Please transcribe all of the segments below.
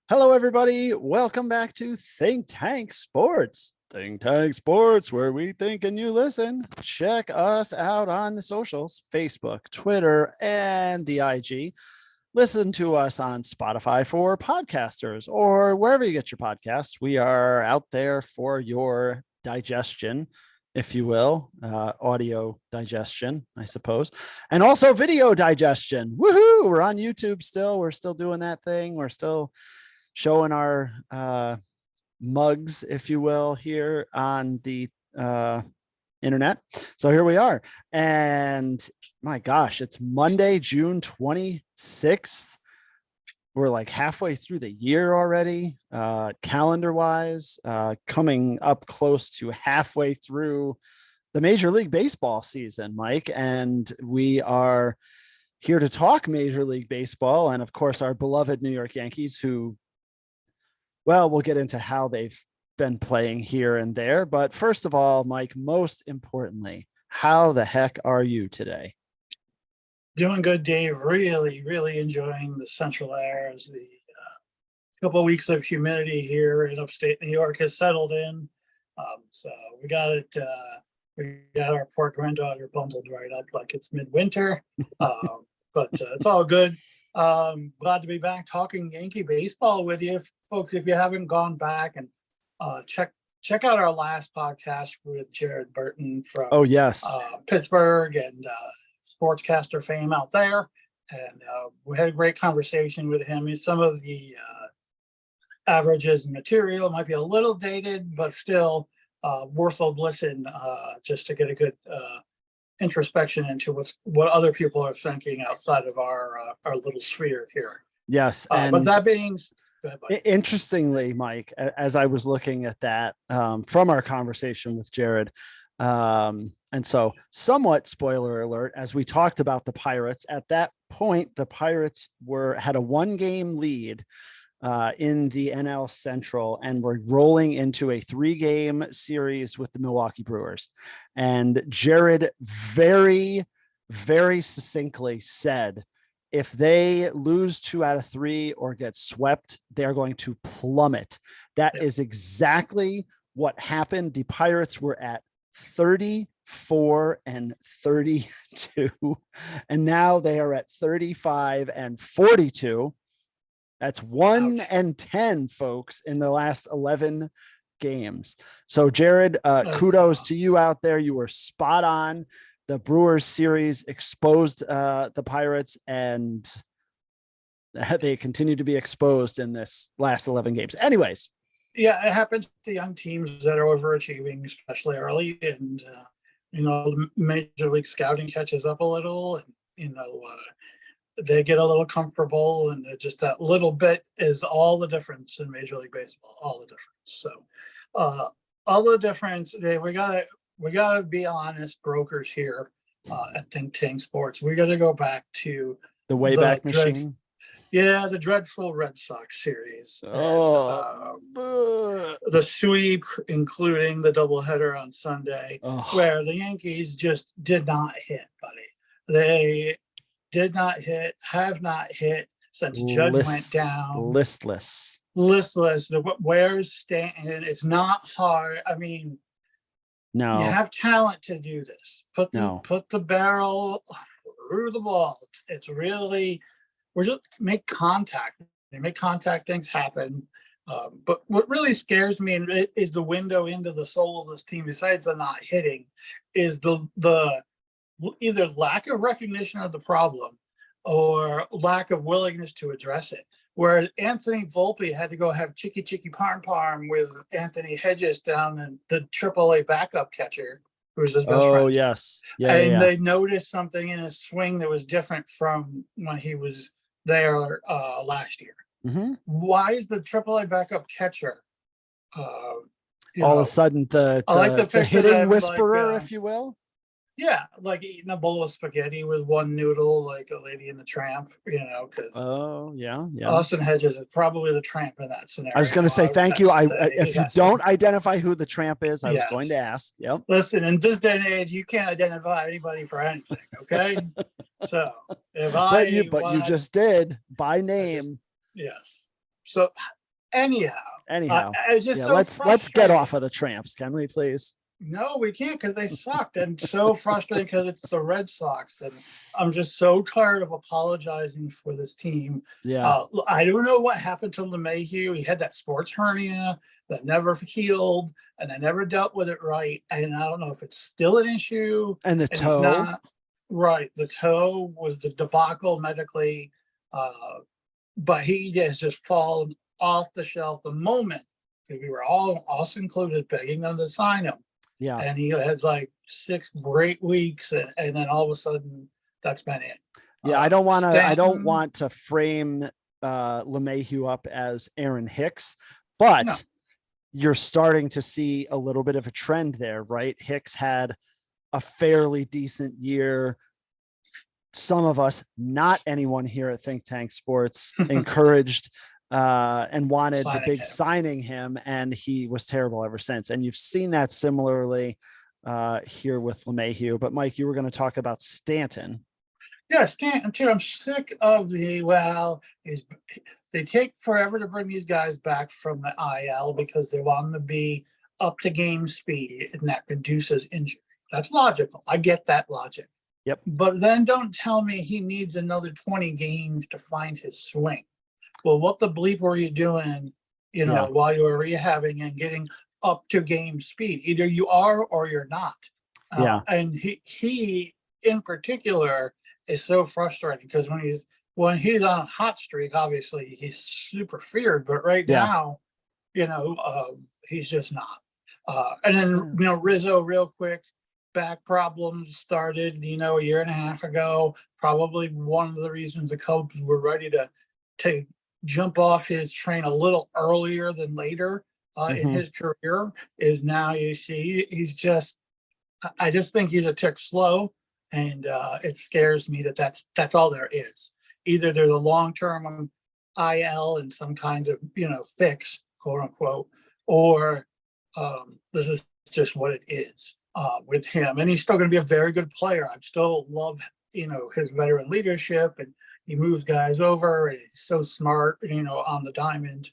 Hello, everybody. Welcome back to Think Tank Sports. Think Tank Sports, where we think and you listen. Check us out on the socials, Facebook, Twitter, and the IG. Listen to us on Spotify for podcasters or wherever you get your podcasts. We are out there for your digestion, if you will, audio digestion, I suppose, and also video digestion. Woohoo! We're on YouTube still. We're still doing that thing. We're still showing our mugs, if you will, here on the internet. So here we are. And my gosh, it's Monday, June 26th. We're like halfway through the year already, calendar wise, coming up close to halfway through the Major League Baseball season, Mike. And we are here to talk Major League Baseball and, of course, our beloved New York Yankees, who, well, we'll get into how they've been playing here and there. But first of all, Mike, most importantly, how the heck are you today? Doing good, Dave. Really enjoying the central air as the couple of weeks of humidity here in upstate New York has settled in. So we got it. We got our poor granddaughter bundled right up like it's midwinter, but it's all good. Glad to be back talking Yankee baseball with you, folks. If you haven't gone back and check out our last podcast with Jared Burton from Pittsburgh and sportscaster fame out there, and we had a great conversation with him. Some of the averages and material might be a little dated, but still worth a listen, just to get a good introspection into what other people are thinking outside of our little sphere here. Yes, but that being interestingly, Mike, as I was looking at that from our conversation with Jared, and so somewhat spoiler alert, as we talked about the Pirates, at that point, the Pirates had a 1-game lead in the NL Central and were rolling into a 3-game series with the Milwaukee Brewers. And Jared very, very succinctly said, if they lose 2 out of 3 or get swept, they're going to plummet. That is exactly what happened. The Pirates were at 34 and 32, and now they are at 35 and 42. That's 1 and 10, folks, in the last 11 games. So, Jared, kudos to you out there. You were spot on. The Brewers series exposed the Pirates, and they continue to be exposed in this last 11 games. Anyways. Yeah, it happens to young teams that are overachieving, especially early, and the Major League Scouting catches up a little, and they get a little comfortable, and just that little bit is all the difference in Major League Baseball. All the difference. So, all the difference. We gotta be honest, brokers here at Think Tank Sports. We got to go back to the Wayback Machine. Yeah, the dreadful Red Sox series. The sweep, including the doubleheader on Sunday, where the Yankees just did not hit, buddy. They did not hit, have not hit since Judge went down. Listless. Where's Stanton? It's not hard. I mean, no, you have talent to do this. Put the barrel through the ball. It's really. We're just make contact. They make contact, things happen. But what really scares me is the window into the soul of this team, besides the not hitting, is the either lack of recognition of the problem or lack of willingness to address it. Where Anthony Volpe had to go have chicky parm with Anthony Hedges down and the AAA backup catcher, who was his best friend. Oh, yes. Yeah. They noticed something in his swing that was different from when he was there last year. Mm-hmm. Why is the AAA backup catcher all of a sudden the hitting whisperer, if you will? Yeah, like eating a bowl of spaghetti with one noodle, like a Lady and the Tramp, because Austin Hedges is probably the tramp in that scenario. I was going to say, thank you. If you don't identify who the tramp is, I was going to ask. Yep. Listen, in this day and age, you can't identify anybody for anything, okay? So if you just did by name. Yes. So anyhow, Anyhow, it's just yeah, so let's get frustrating. off of the Tramps, can we please? No, we can't because they sucked, and so frustrating because it's the Red Sox, and I'm just so tired of apologizing for this team. Yeah. I don't know what happened to LeMahieu. He had that sports hernia that never healed, and they never dealt with it right. And I don't know if it's still an issue, And the and he's toe. not right. The toe was the debacle medically, but he has just fallen off the shelf the moment because we were all, us included, begging them to sign him. Yeah. And he had like 6 great weeks, and then all of a sudden, that's been it. Yeah, I don't Stanton, want to frame LeMahieu up as Aaron Hicks, no, but you're starting to see a little bit of a trend there, right? Hicks had a fairly decent year. Some of us, not anyone here at Think Tank Sports, encouraged and wanted the big signing him, and he was terrible ever since. And you've seen that similarly here with LeMahieu. But Mike, you were going to talk about Stanton. yeah, Stanton too. I'm sick of they take forever to bring these guys back from the IL because they want them to be up to game speed, and that reduces injury. That's logical. I get that logic. Yep. But then don't tell me he needs another 20 games to find his swing. Well, what the bleep were you doing, while you were rehabbing and getting up to game speed? Either you are or you're not. Yeah. And he in particular is so frustrating because when he's on a hot streak, obviously he's super feared. But right now, he's just not. And then Rizzo, real quick, back problems started, a year and a half ago. Probably one of the reasons the Cubs were ready to jump off his train a little earlier than later in his career is now you see I just think he's a tick slow, and it scares me that's all there is. Either there's a long-term IL and some kind of fix, quote unquote, or this is just what it is with him. And he's still going to be a very good player. I still love his veteran leadership, and he moves guys over, and he's so smart, on the diamond.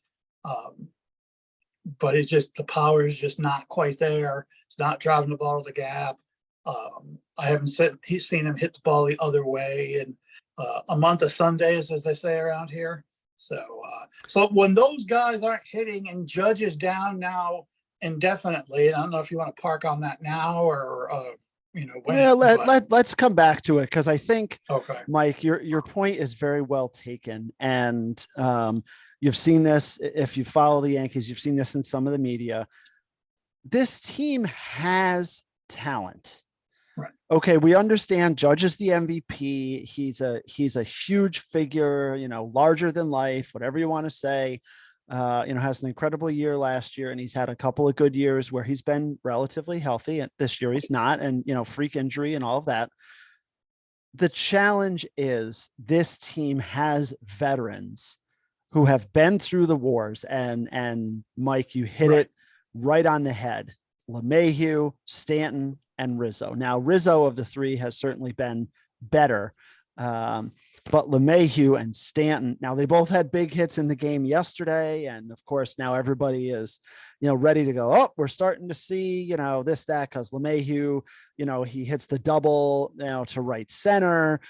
But it's just the power is just not quite there. It's not driving the ball to the gap. I haven't seen him hit the ball the other way in a month of Sundays, as they say around here. So when those guys aren't hitting and Judge is down now indefinitely, and I don't know if you want to park on that now or let's come back to it, because I think, okay, Mike, your point is very well taken, and you've seen this if you follow the Yankees. You've seen this in some of the media. This team has talent. right? Okay, we understand Judge is the MVP. He's a huge figure, larger than life, whatever you want to say. Has an incredible year last year, and he's had a couple of good years where he's been relatively healthy, and this year he's not, and freak injury and all of that. The challenge is this team has veterans who have been through the wars, and Mike, you hit it right on the head. LeMahieu, Stanton, and Rizzo. Now, Rizzo of the three has certainly been better. But LeMahieu and Stanton, now they both had big hits in the game yesterday. And of course, now everybody is, ready to go, oh, we're starting to see, this, that, because LeMahieu, he hits the double, to right center,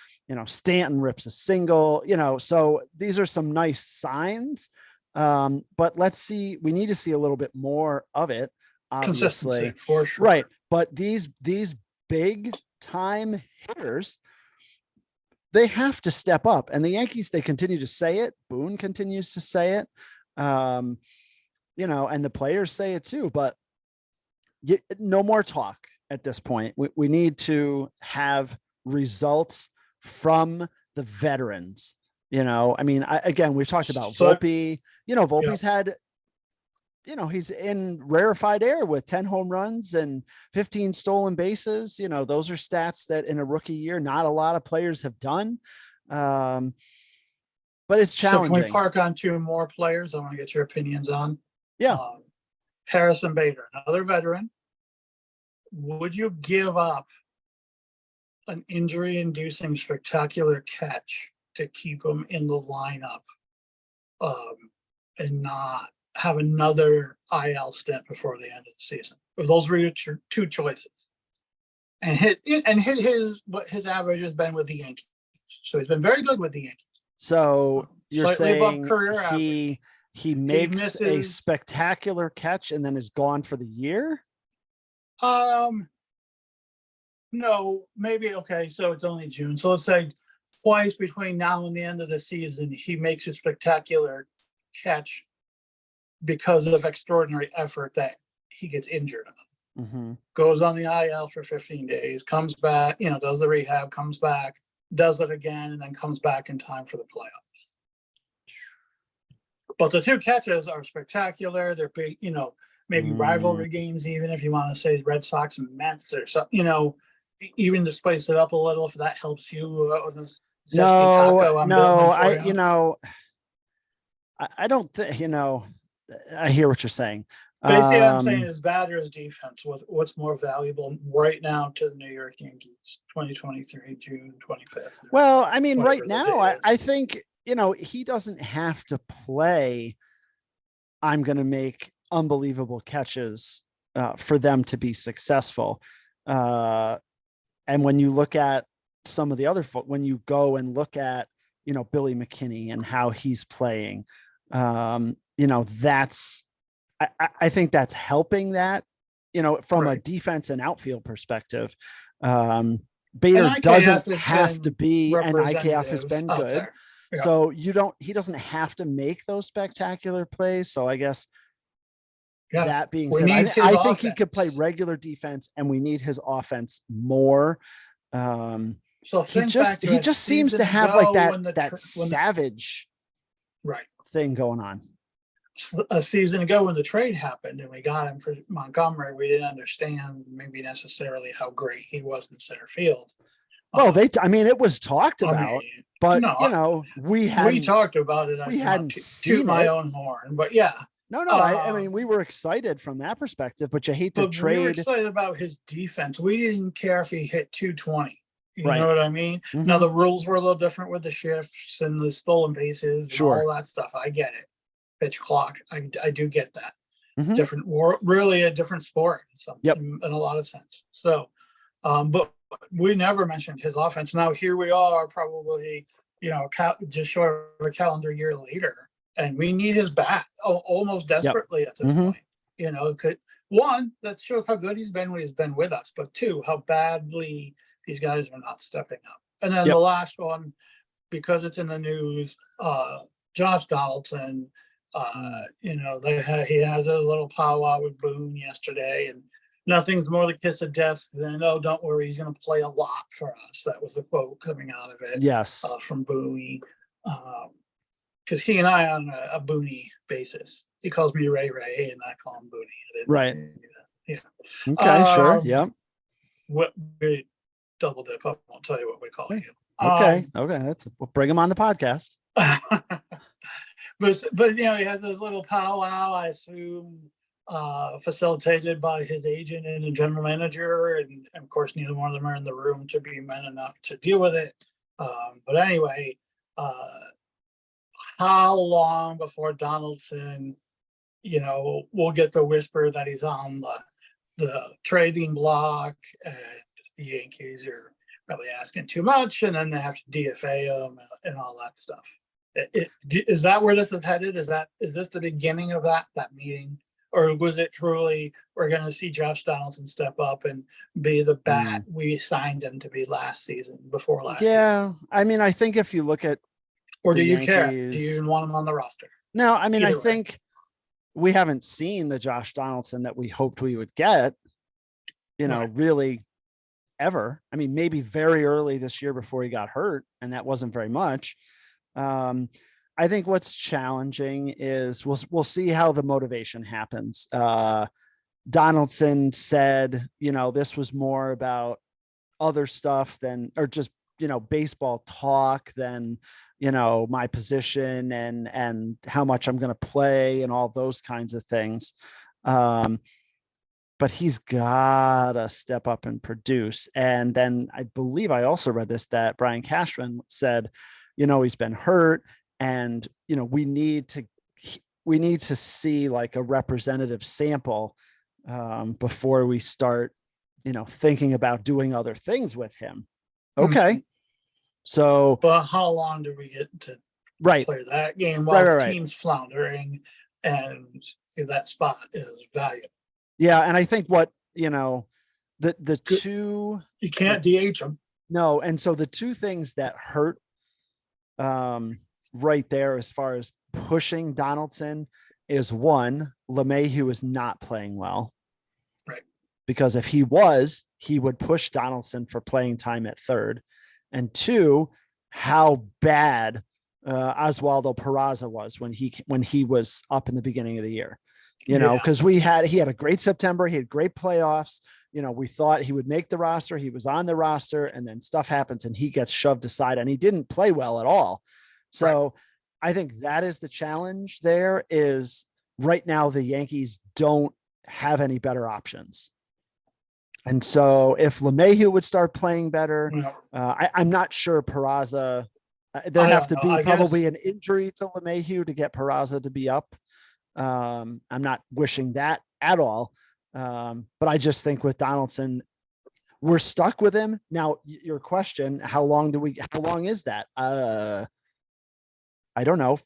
Stanton rips a single, so these are some nice signs. But we need to see a little bit more of it, obviously. For sure. Right. But these big time hitters, they have to step up, and the Yankees, they continue to say it. Boone continues to say it, and the players say it too, but no more talk at this point. We need to have results from the veterans. Again, we've talked about Volpe, Volpe's had, he's in rarefied air with 10 home runs and 15 stolen bases. Those are stats that in a rookie year, not a lot of players have done. But it's challenging. So can we park on 2 more players I want to get your opinions on? Yeah. Harrison Bader, another veteran. Would you give up an injury-inducing spectacular catch to keep him in the lineup? and not have another IL stint before the end of the season. If those were your two choices, and hit what his average has been with the Yankees. So he's been very good with the Yankees. So you're Slightly above saying career average. he makes a misses- spectacular catch and then is gone for the year? No, maybe okay. So it's only June. So let's say twice between now and the end of the season, he makes a spectacular catch because of extraordinary effort that he gets injured on. Mm-hmm. Goes on the IL for 15 days, comes back, does the rehab, comes back, does it again, and then comes back in time for the playoffs. But the two catches are spectacular. They're big, maybe rivalry games, even if you want to say Red Sox and Mets or something, even to spice it up a little, if that helps you. I don't think, I hear what you're saying. Basically, I'm saying his batter is defense. What's more valuable right now to the New York Yankees, 2023, June 25th? Well, I mean, right now, I think, he doesn't have to play. I'm going to make unbelievable catches for them to be successful. And when you look at some of the other when you go and look at, Billy McKinney and how he's playing, that's, I think that's helping that, from a defense and outfield perspective. Bader doesn't have to be, and IKF has been good. Yeah. So he doesn't have to make those spectacular plays. So I guess that being said, I think he could play regular defense, and we need his offense more. So he just seems to have like that savage thing going on. A season ago when the trade happened and we got him for Montgomery, we didn't understand maybe necessarily how great he was in center field. Well, it was talked about, but we talked about it. We hadn't seen my own horn, but yeah. No, I mean, we were excited from that perspective, but you hate to trade. We were excited about his defense. We didn't care if he hit 220. You know what I mean? Mm-hmm. Now the rules were a little different with the shifts and the stolen bases and all that stuff. I get it. Pitch clock. I do get that. Mm-hmm. Different, really a different sport in a lot of sense. So, but we never mentioned his offense. Now here we are, probably just short of a calendar year later, and we need his bat almost desperately at this point. One, that shows how good he's been when he's been with us, but two, how badly these guys are not stepping up. And then the last one, because it's in the news, Josh Donaldson. He has a little powwow with Boone yesterday, and nothing's more the kiss of death than, oh, don't worry, he's going to play a lot for us. That was the quote coming out of it. Yes. From Boone. Because he and I on a Booney basis. He calls me Ray, and I call him Booney. Right. Yeah. Okay, sure. Yeah. What we double dip up, I'll tell you what we call you. Okay. We'll bring him on the podcast. But he has this little powwow, I assume, facilitated by his agent and the general manager, and of course neither one of them are in the room to be men enough to deal with it. But anyway, how long before Donaldson, we'll get the whisper that he's on the trading block, and the Yankees are probably asking too much, and then they have to DFA him and all that stuff. Is that where this is headed? Is this the beginning of that meeting, or was it truly we're going to see Josh Donaldson step up and be the bat we signed him to be last season? Yeah, I mean, I think if you look at, or do you care? Do you even want him on the roster? No, I mean, I think we haven't seen the Josh Donaldson that we hoped we would get. Really ever. I mean, maybe very early this year before he got hurt, and that wasn't very much. I think what's challenging is we'll see how the motivation happens. Donaldson said, this was more about other stuff or just, baseball talk than, my position and how much I'm going to play and all those kinds of things. But he's got to step up and produce. And then I believe I also read this, that Brian Cashman said, he's been hurt, and, we need to we need to see like a representative sample before we start, thinking about doing other things with him. Okay. So, but how long do we get to right. play that game while Right, the right. team's floundering and that spot is valuable? Yeah. And I think what, the two, You can't DH them. no. And so the two things that hurt right there as far as pushing Donaldson is, one, LeMahieu is not playing well. Right. Because if he was, he would push Donaldson for playing time at third. And two, how bad Oswaldo Peraza was when he was up in the beginning of the year. Because he had a great September, he had great playoffs. We thought he would make the roster. He was on the roster, and then stuff happens and he gets shoved aside and he didn't play well at all. So right. I think that is the challenge there. Is right now the Yankees don't have any better options. And so if LeMahieu would start playing better, I'm not sure Peraza, there'd have to be probably an injury to LeMahieu to get Peraza to be up. I'm not wishing that at all. But I just think with Donaldson, we're stuck with him. Now, your question, how long is that? I don't know.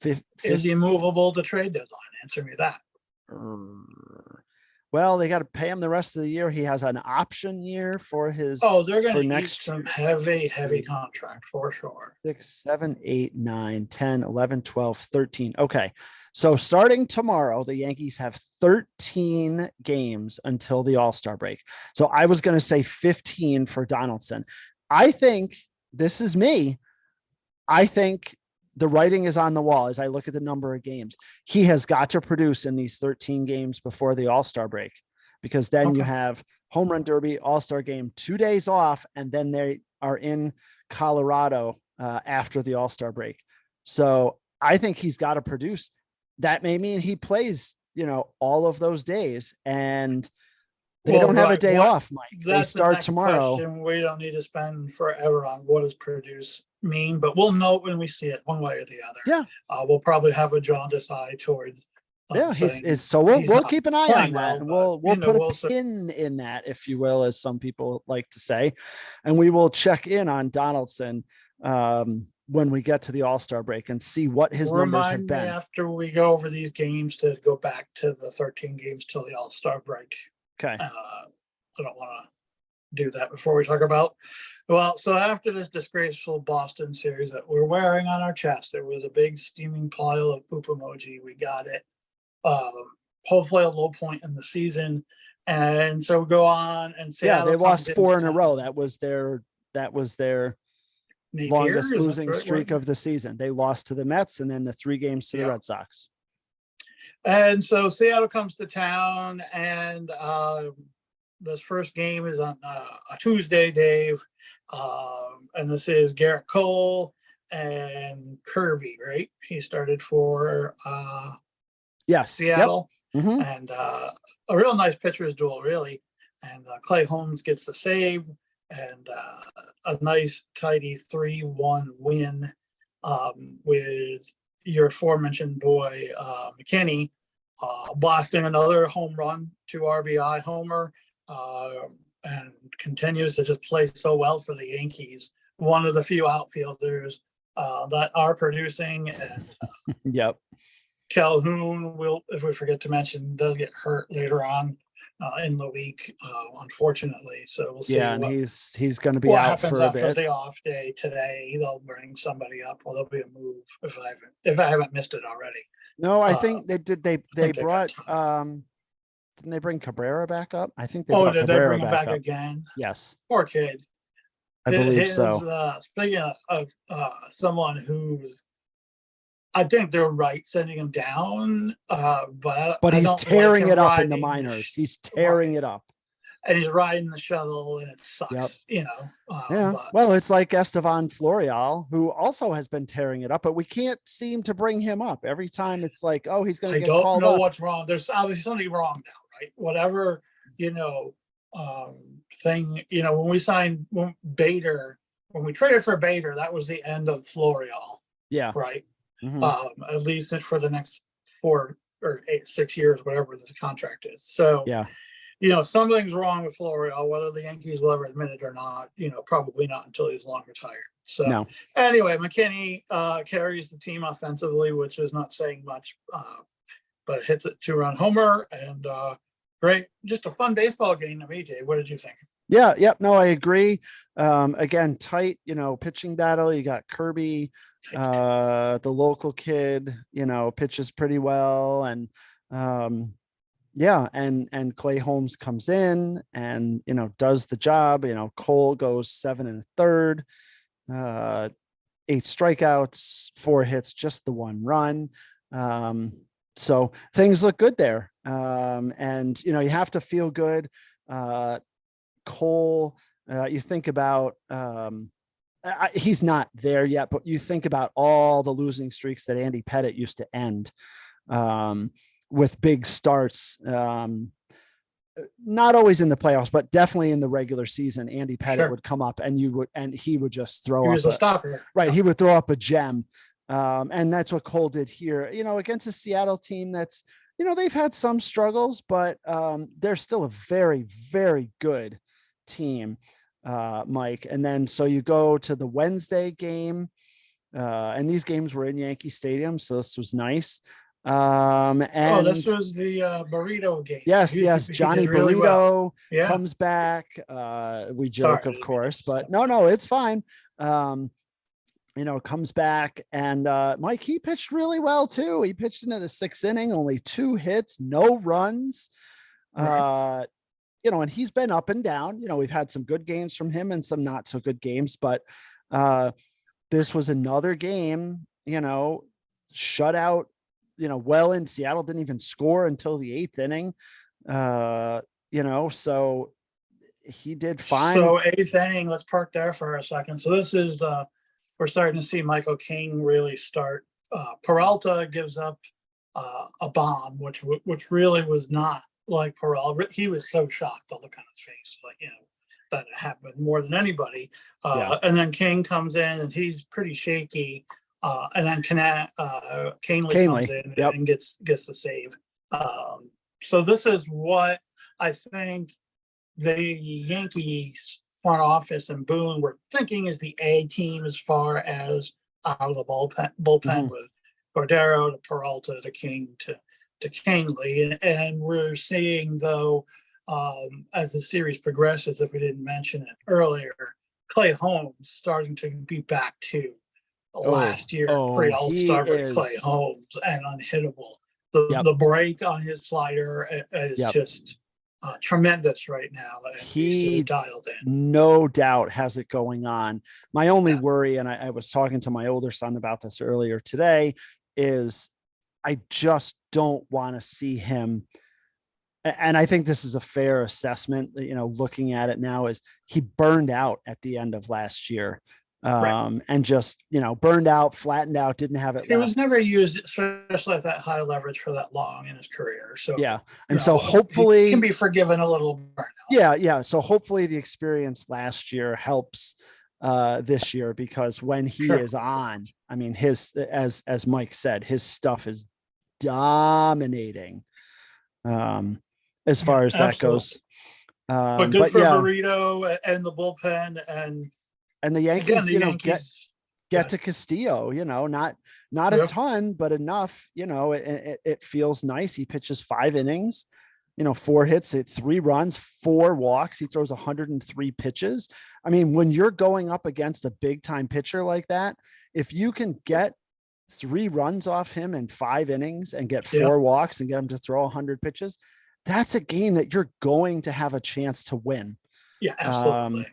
Is he movable to trade deadline? Answer me that. Well, they got to pay him the rest of the year. He has an option year for his. Oh, they're going to eat some heavy contract for sure. 6, 7, 8, 9, 10, 11, 12, 13. Okay. So starting tomorrow, the Yankees have 13 games until the All-Star break. So I was going to say 15 for Donaldson. I think, this is me, I think the writing is on the wall as I look at the number of games. He has got to produce in these 13 games before the All-Star break, because then you have Home Run Derby, All-Star game, 2 days off, and then they are in Colorado after the All-Star break. So I think he's got to produce. That may mean he plays, all of those days, and they don't have a day off, Mike. They start tomorrow. We don't need to spend forever on what does produce mean, but we'll know when we see it one way or the other. Yeah. We'll probably have a jaundiced eye towards. So we'll keep an eye on that. Well, we'll put a pin in that, if you will, as some people like to say, and we will check in on Donaldson when we get to the All-Star break and see what his numbers have been. After we go over these games, to go back to the 13 games till the All-Star break. Okay. I don't want to do that before we talk about. Well, so after this disgraceful Boston series that we're wearing on our chest, there was a big steaming pile of poop emoji. We got it. Hopefully a low point in the season. And so we go on and Seattle. Yeah, they lost 4 in a row. That was their longest losing streak of the season. They lost to the Mets and then the 3 games to the Red Sox. And so Seattle comes to town, and this first game is on a Tuesday, Dave. And this is Garrett Cole and Kirby, right? He started for Seattle. Yep. Mm-hmm. And a real nice pitcher's duel, really. And Clay Holmes gets the save, and a nice, tidy 3-1 win with your aforementioned boy McKinney blasting another home run, 2 RBI homer, and continues to just play so well for the Yankees. One of the few outfielders that are producing. And yep. Calhoun will, if we forget to mention, does get hurt later on in the week, unfortunately. So we'll see. Yeah, and he's going to be out for a bit. What happens after the off day today? They'll bring somebody up, or there'll be a move if I haven't missed it already. No, I think they did. They brought. Didn't they bring Cabrera back up? I think they. Oh, did they bring him back again? Yes. Poor kid. I believe so. Speaking of someone who's, I think they're right sending him down, but he's tearing it up in the minors. He's tearing it up, and he's riding the shuttle, and it sucks. Yep. Well, it's like Estevan Florial, who also has been tearing it up, but we can't seem to bring him up. Every time it's like, oh, he's going to get called up. I don't know what's wrong. There's obviously something wrong now, right? Whatever, thing. When we signed Bader, when we traded for Bader, that was the end of Florial. Yeah. Right. Mm-hmm. At least for the next 4 or 6 years, whatever the contract is. So, Yeah. Something's wrong with Florio, whether the Yankees will ever admit it or not, probably not until he's long retired. So No. anyway, McKinney carries the team offensively, which is not saying much, but hits a 2-run homer and great. Just a fun baseball game to me, Jay. What did you think? Yeah. Yep. No, I agree. Again, tight, pitching battle. You got Kirby, the local kid, pitches pretty well. And, yeah. And Clay Holmes comes in and, does the job. Cole goes 7 1/3, 8 strikeouts, 4 hits, just the 1 run. So things look good there. And, you have to feel good. Cole, you think about, he's not there yet, but you think about all the losing streaks that Andy Pettitte used to end with big starts. Not always in the playoffs, but definitely in the regular season. Andy Pettitte would come up and he would just throw up a stopper. Right. He would throw up a gem. And that's what Cole did here, against a Seattle team that's, they've had some struggles, but they're still a very, very good team, Mike. And then, so you go to the Wednesday game, and these games were in Yankee Stadium. So this was nice. And this was the burrito game. Yes. Johnny really Burrito well. comes back. We joke, of course, but no, it's fine. Comes back and Mike, he pitched really well too. He pitched into the 6th inning, only 2 hits, no runs. Right. And he's been up and down. We've had some good games from him and some not so good games, but this was another game, shut out, well in Seattle, didn't even score until the 8th inning. So he did fine. So 8th inning, let's park there for a second. So this is, we're starting to see Michael King really start. Peralta gives up a bomb, which really was not like Peralta. He was so shocked on the kind of face, that it happened more than anybody. And then King comes in and he's pretty shaky. And then Canely comes in and gets the save. So this is what I think the Yankees front office and Boone were thinking is the A team as far as out of the bullpen with Cordero to Peralta to King to Canely. And we're seeing, though, as the series progresses, if we didn't mention it earlier, Clay Holmes starting to be back to last year pre-All-Star Clay Holmes and unhittable. The break on his slider is just tremendous right now. He dialed in. No doubt has it going on. My only worry, and I was talking to my older son about this earlier today, is I just don't want to see him. And I think this is a fair assessment, looking at it now, is he burned out at the end of last year. And just, burned out, flattened out, didn't have it. He was never used, especially at that high leverage for that long in his career. So, And so hopefully he can be forgiven a little burnout. Yeah. So hopefully the experience last year helps this year, because when he is on, I mean, as Mike said, his stuff is dominating as far as that goes. But good for Burrito and the bullpen and the Yankees, get to Castillo, not a ton, but enough, it feels nice. He pitches 5 innings, 4 hits, 3 runs, 4 walks. He throws 103 pitches. I mean, when you're going up against a big time pitcher like that, if you can get 3 runs off him in 5 innings and get 4 walks and get him to throw 100 pitches, that's a game that you're going to have a chance to win. Yeah, absolutely.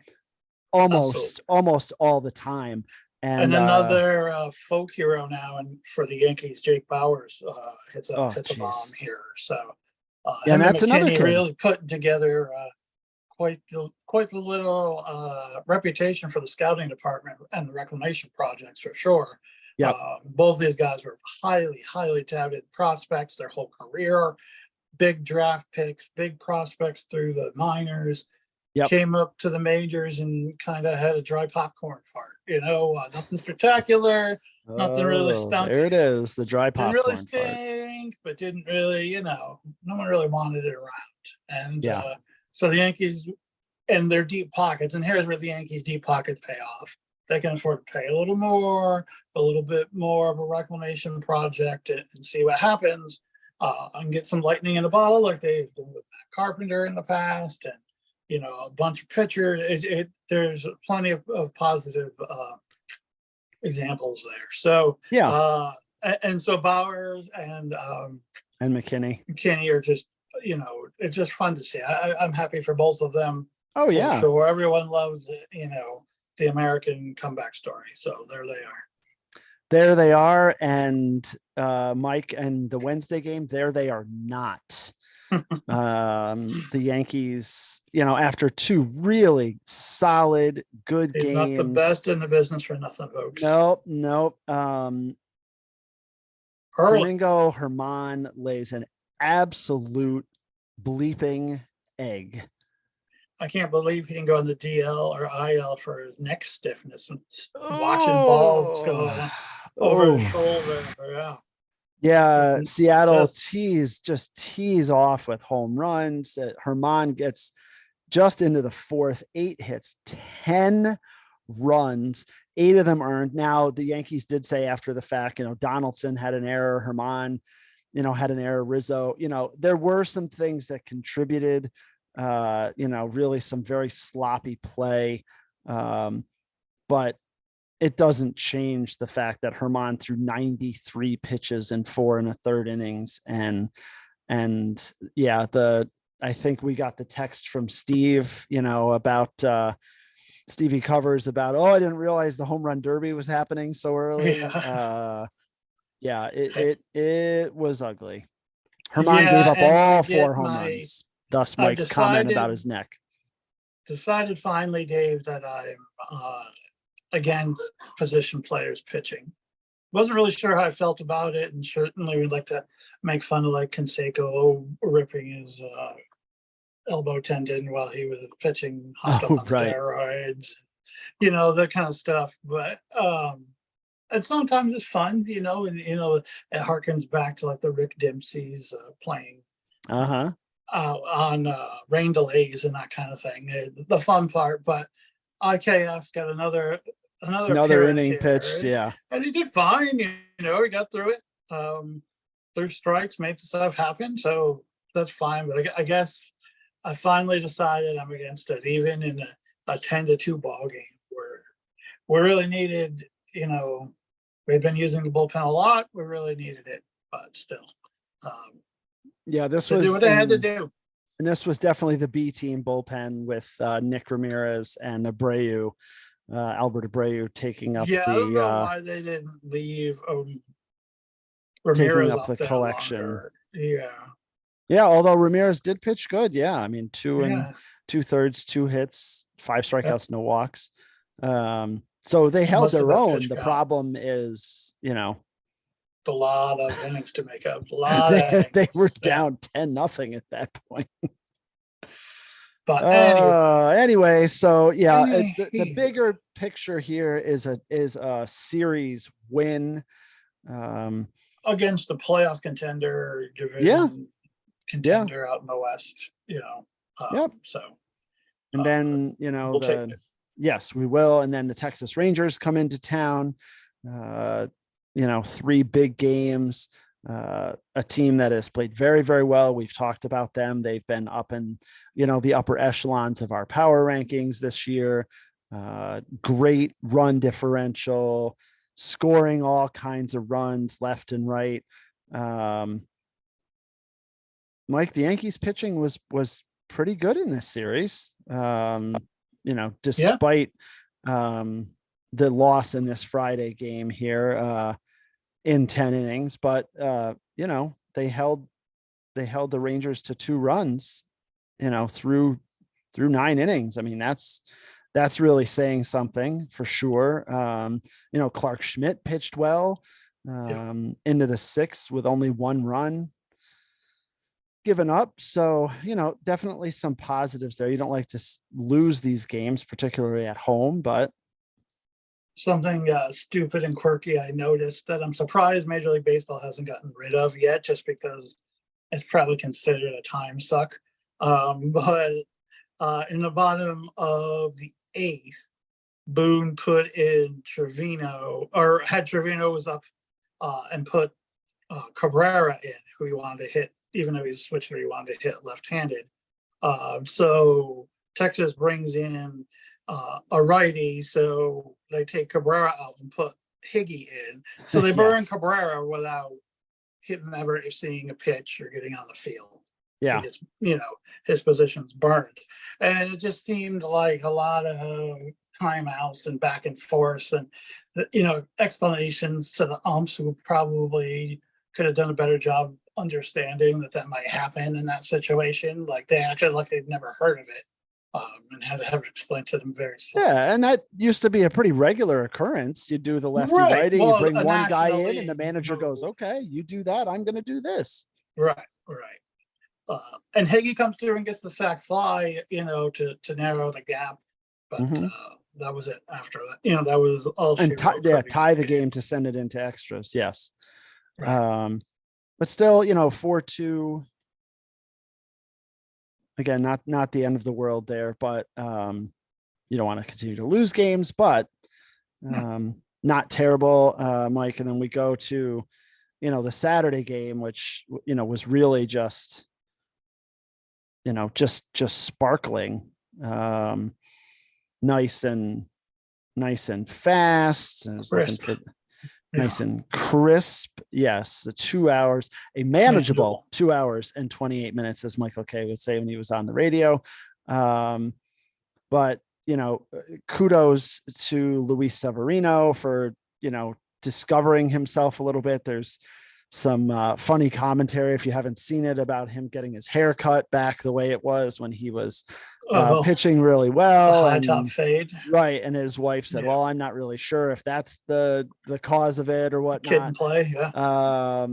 Almost all the time. And another folk hero now, and for the Yankees, Jake Bauers hits a bomb here. So and that's another kid really putting together quite the little reputation for the scouting department and the reclamation projects for sure. Yeah, both these guys were highly touted prospects their whole career. Big draft picks, big prospects through the minors. Came up to the majors and kind of had a dry popcorn fart. Nothing spectacular, nothing really stunk. There it is, the dry popcorn fart. stink, but didn't really, no one really wanted it around. And Yeah. so the Yankees and their deep pockets, and here's where the Yankees' deep pockets pay off. They can afford to pay a little more, a little bit more of a reclamation project, and see what happens, and get some lightning in a bottle like they've done with Matt Carpenter in the past, and a bunch of pitchers. There's plenty of positive examples there. So Yeah. And so Bowers and McKinney are just, it's just fun to see. I'm happy for both of them. Oh for yeah, sure. Everyone loves it, the American comeback story. So there they are. There they are. And Mike, and the Wednesday game, there they are not. The Yankees, after two really solid, good He's games. not the best in the business for nothing, folks. Nope. Domingo Germán lays an absolute bleeping egg. I can't believe he didn't go on the DL or IL for his neck stiffness. Watching balls go over his shoulder. Yeah, Seattle tease off with home runs. Germán gets just into the fourth, 8 hits, 10 runs, 8 of them earned. Now, the Yankees did say after the fact, Donaldson had an error, Germán, had an error, Rizzo, there were some things that contributed, really some very sloppy play. But it doesn't change the fact that Germán threw 93 pitches in 4 1/3 innings. And yeah, I think we got the text from Steve, about Stevie Covers about, I didn't realize the home run derby was happening so early. Yeah, it was ugly. Germán gave up all 4 home runs. Thus Mike's comment about his neck. Decided finally, Dave, that I'm against position players pitching. Wasn't really sure how I felt about it, and certainly would like to make fun of like Canseco ripping his elbow tendon while he was pitching, hopped up on steroids, that kind of stuff. But and sometimes it's fun, and it harkens back to like the Rick Dempsey's playing on rain delays and that kind of thing. The fun part, but IKF got another inning pitched, yeah, and he did fine. He got through it. Through strikes, made the stuff happen, so that's fine. But I guess I finally decided I'm against it, even in a 10-2 ball game where we really needed. We've been using the bullpen a lot. We really needed it, but still, this was do what they had to do. And this was definitely the B team bullpen with Nick Ramirez and Abreu. Albert Abreu taking up I don't know why they didn't leave taking Ramirez up the collection. Longer. Yeah, although Ramirez did pitch good. Yeah, I mean 2 2/3, 2 hits, 5 strikeouts, no walks. So they held their own. The problem is, a lot of innings to make up. They were down 10-0 at that point. But anyway, so yeah, the bigger picture here is a series win against the playoff contender, division contender out in the West. So, and then we'll yes, we will. And then the Texas Rangers come into town. 3 big games. A team that has played very, very well. We've talked about them. They've been up in, the upper echelons of our power rankings this year. Great run differential, scoring all kinds of runs left and right. Mike, the Yankees pitching was pretty good in this series. Despite the loss in this Friday game here, in 10 innings, but they held the Rangers to 2 runs, through 9 innings. I mean, that's really saying something for sure. Clark Schmidt pitched well into the 6th with only 1 run given up. So, definitely some positives there. You don't like to lose these games, particularly at home, but Something stupid and quirky I noticed that I'm surprised Major League Baseball hasn't gotten rid of yet, just because it's probably considered a time suck. But in the bottom of the eighth, Boone put in Trevino, or had Trevino was up and put Cabrera in, who he wanted to hit, even though he's switcher, he wanted to hit left-handed. So Texas brings in a righty, so they take Cabrera out and put Higgy in. So they burn Yes. Cabrera without him ever seeing a pitch or getting on the field. Yeah. Because, his position's burned. And it just seemed like a lot of timeouts and back and forth and, explanations to the umps who probably could have done a better job understanding that might happen in that situation. Like they acted like they'd never heard of it. And had to have it explained to them very slowly. Yeah, and that used to be a pretty regular occurrence. You do the lefty Right. righty, Well, you bring a one guy National in, and the League manager goes, move. "Okay, you do that. I'm going to do this." Right. And Higgy comes through and gets the sac fly, to narrow the gap. But Mhm. that was it after that. That was all she And wrote for tie the game to send it into extras. Yes. Right. But still, 4-2. Again, not the end of the world there, but you don't want to continue to lose games, but not terrible, Mike. And then we go to, the Saturday game, which, was really just, just sparkling, nice and fast. I was looking Crisp. for nice and crisp. Yes, the 2 hours, a manageable 2 hours and 28 minutes, as Michael Kay would say when he was on the radio. But, kudos to Luis Severino for, discovering himself a little bit. There's some funny commentary, if you haven't seen it, about him getting his hair cut back the way it was when he was pitching really well. The high and top fade. Right. And his wife said, well, I'm not really sure if that's the cause of it or whatnot. Kid and play, yeah.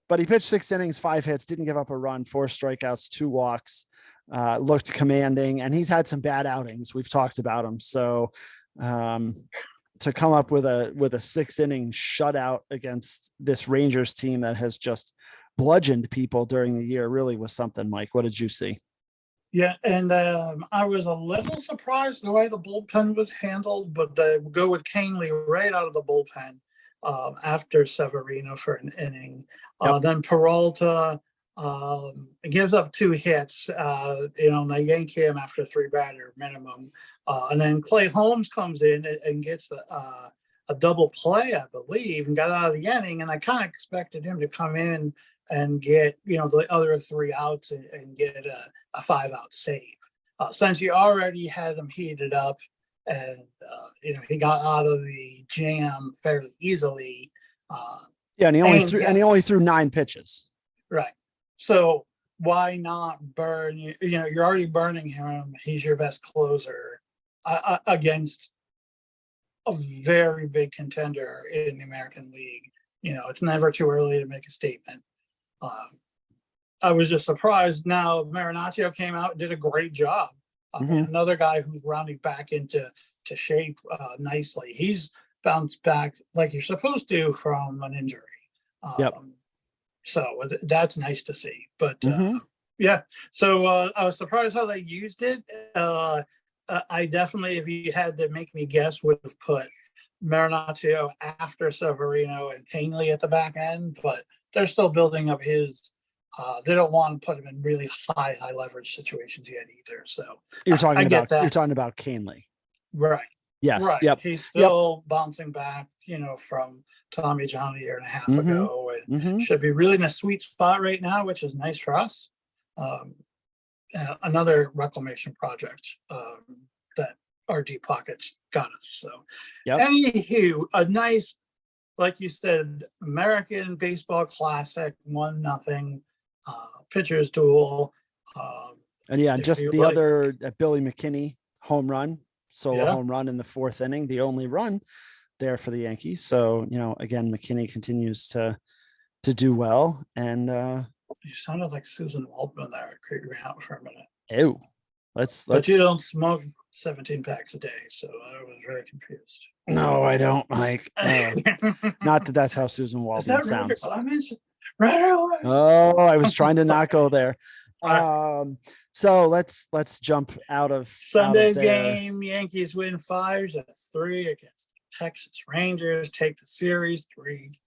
But he pitched 6 innings, 5 hits, didn't give up a run, 4 strikeouts, 2 walks, looked commanding, and he's had some bad outings. We've talked about him. So to come up with a 6-inning shutout against this Rangers team that has just bludgeoned people during the year really was something. Mike, what did you see? Yeah, and I was a little surprised the way the bullpen was handled, but they go with Canely right out of the bullpen after Severino for an inning. Then Peralta gives up 2 hits, and they yank him after 3 batter minimum. And then Clay Holmes comes in and gets a double play, I believe, and got out of the inning. And I kind of expected him to come in and get, the other 3 outs and get a 5-out save. Since you already had him heated up and, he got out of the jam fairly easily. And he only threw 9 pitches. Right. So why not burn, you're already burning him. He's your best closer against a very big contender in the American League. It's never too early to make a statement. I was just surprised. Now Marinaccio came out and did a great job. Another guy who's rounding back into shape nicely. He's bounced back like you're supposed to from an injury. So that's nice to see. But yeah, so I was surprised how they used it. I definitely, if you had to make me guess, would have put Marinaccio after Severino and Canely at the back end, but they're still building up his. They don't want to put him in really high leverage situations yet either. So you're talking about Canely, right? Yes. Right. Yep. He's still bouncing back, from Tommy John a year and a half ago, and should be really in a sweet spot right now, which is nice for us. Another reclamation project that our deep pockets got us. So, anywho, a nice, like you said, American baseball classic, 1-0 pitchers duel. And just the other Billy McKinney home run. Home run in the 4th inning, the only run there for the Yankees. So, again, McKinney continues to do well. And you sounded like Susan Waldman there, creeping me out for a minute. Ew. Let's But you don't smoke 17 packs a day, so I was very confused. No, I don't, Mike. Not that that's how Susan Is Waldman that Roger sounds. Clemens? Right away. Oh, I was trying to not go there. Right. So let's jump out of Sunday's there. game, Yankees win 5-3 against Texas Rangers, take the series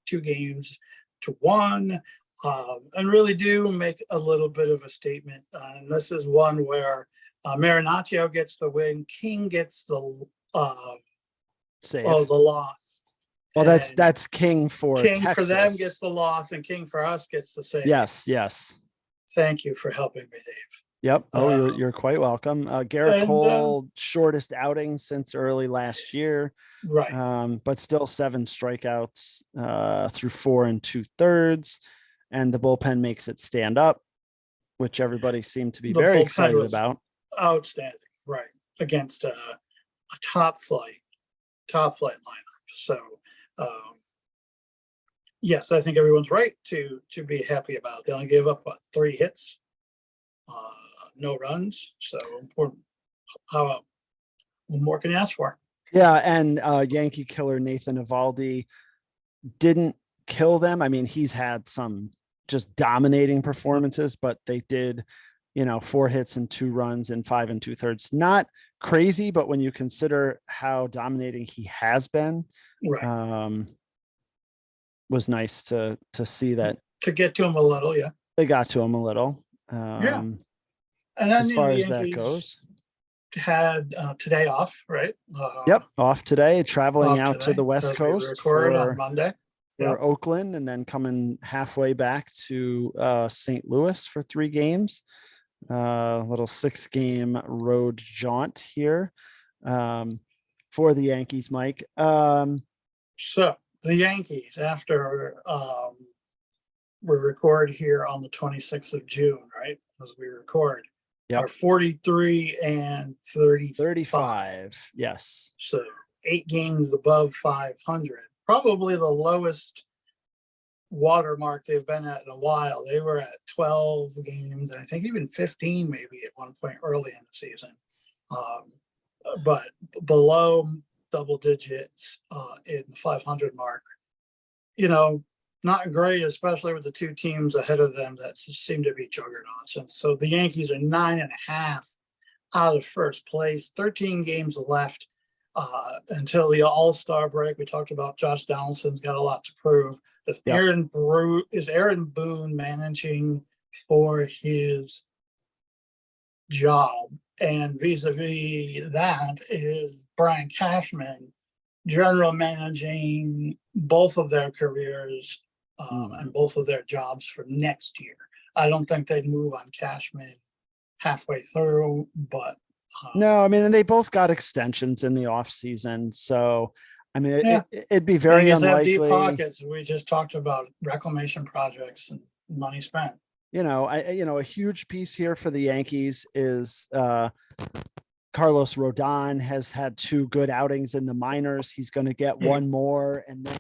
2-1, and really do make a little bit of a statement. And this is one where Marinaccio gets the win, King gets the Save. the loss. Well, And that's King for King Texas. for them gets the loss, and King for us gets the save. Yes. Thank you for helping me, Dave. Yep. Oh, you're quite welcome. Garrett Cole, shortest outing since early last year. Right. But still 7 strikeouts through 4 2/3. And the bullpen makes it stand up, which everybody seemed to be very excited about. Outstanding. Right. Against a top flight lineup. So, yes, I think everyone's right to be happy about it. They only gave up 3 hits, no runs. So important. What more can you ask for? Yeah, and Yankee killer Nathan Eovaldi didn't kill them. I mean, he's had some just dominating performances, but they did, 4 hits and 2 runs in 5 2/3. Not crazy, but when you consider how dominating he has been, right. Was nice to see that. To get to him a little, yeah. They got to him a little. Yeah. And then as far as that goes, had today off, right? Yep, off today, traveling out today, to the West Coast on Monday for Oakland, and then coming halfway back to St. Louis for 3 games. Little 6-game road jaunt here for the Yankees, Mike. So the Yankees, after we record here on the 26th of June, right? As we record, are 43 and 35. Yes. So 8 games above 500. Probably the lowest watermark they've been at in a while. They were at 12 games, and I think even 15 maybe at one point early in the season. But below double digits in the 500 mark. Not great, especially with the 2 teams ahead of them that seem to be juggernauts. And so the Yankees are 9.5 out of first place, 13 games left until the All-Star break. We talked about Josh Donaldson's got a lot to prove. Is Aaron Boone managing for his job? And vis-a-vis that is Brian Cashman general managing both of their careers and both of their jobs for next year. I don't think they'd move on Cashman halfway through, but no, I mean, and they both got extensions in the off season. So, I mean, it'd be very unlikely. Have deep pockets. We just talked about reclamation projects and money spent. A huge piece here for the Yankees is Carlos Rodon has had 2 good outings in the minors. He's going to get 1 more, and then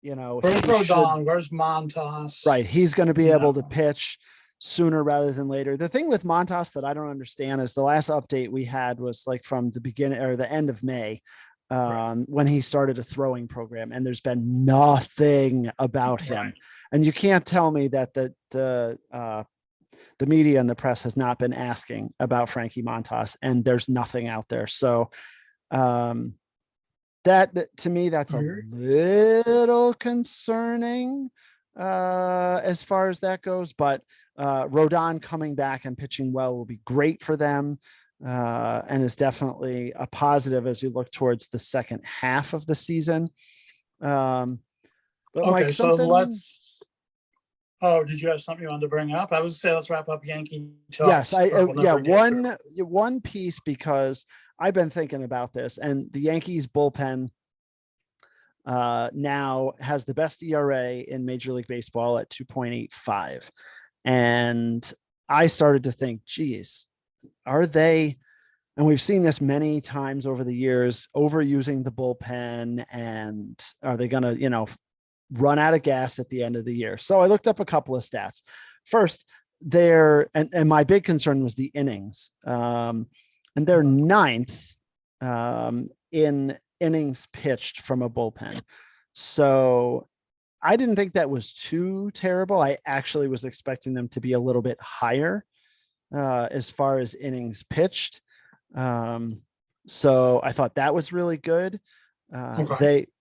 where's Rodon? Where's Montas? Right, he's going to be able to pitch sooner rather than later. The thing with Montas that I don't understand is the last update we had was like from the beginning or the end of May, when he started a throwing program, and there's been nothing about him. And you can't tell me that the media and the press has not been asking about Frankie Montas, and there's nothing out there. So that to me, that's a little concerning as far as that goes. But Rodon coming back and pitching well will be great for them, and is definitely a positive as we look towards the second half of the season. But Mike, did you have something you wanted to bring up? I was say let's wrap up Yankee talk. Yes, one piece, because I've been thinking about this, and the Yankees bullpen now has the best ERA in Major League Baseball at 2.85. And I started to think, geez, are they, and we've seen this many times over the years, overusing the bullpen, and are they going to, run out of gas at the end of the year? So I looked up a couple of stats. First, and my big concern was the innings. and they're ninth in innings pitched from a bullpen. So I didn't think that was too terrible. I actually was expecting them to be a little bit higher as far as innings pitched. So I thought that was really good.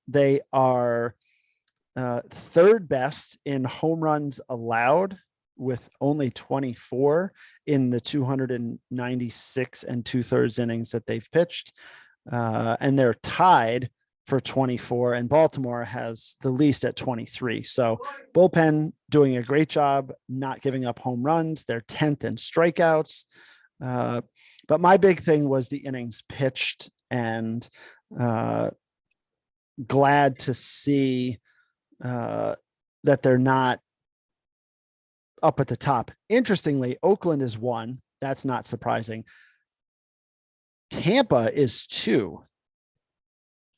They are third best in home runs allowed with only 24 in the 296 and 2/3 innings that they've pitched. And they're tied for 24, and Baltimore has the least at 23. So bullpen doing a great job not giving up home runs. They're 10th in strikeouts. But my big thing was the innings pitched, and glad to see that they're not up at the top. Interestingly, Oakland is 1. That's not surprising. Tampa is 2.